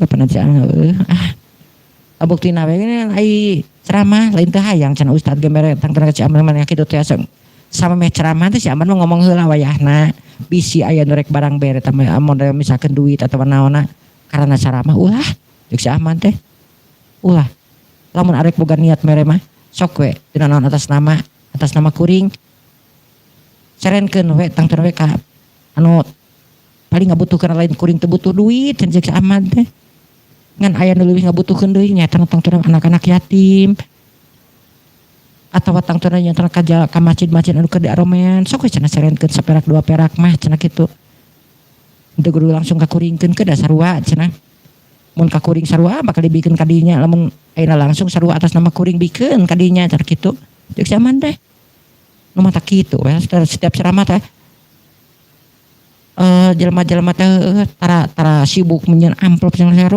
Penajaan buktina we ai ceramah lain teh hayang cenah ustad gemere tangtara si Aman mah kitu teh sama meh ceramah teh si Aman mah ngomong heula wayahna bisi aya nu rek barang bere tah amun misalkan duit atawa naonna karena ceramah ulah deuk si Aman teh ulah lamun arek boga niat mere mah sok we dina naon atas nama kuring sarenkeun we tangtara we ka anu paling ngabutuhkeun lain kuring teu butuh duit cenah si Aman teh ngan aya nu leuwih ngabutuhkeun deui nya tangtara anak-anak yatim atawa tangtara nya ka masjid-masjid anu keur diaromean sok we cenah sarenkeun saperak dua perak mah cenah kitu teu kudu langsung kakuringkeun ke da sarua cenah mun kakuring sarua bakal dibikeun ka dinya lamun ayeuna langsung sarua atas nama kuring bikeun ka dinya cenah kitu ceuk si Aman teh nu mah tak kitu we setiap ceramah teh jelema-jelema teh tara sibuk menyeun amplop cenah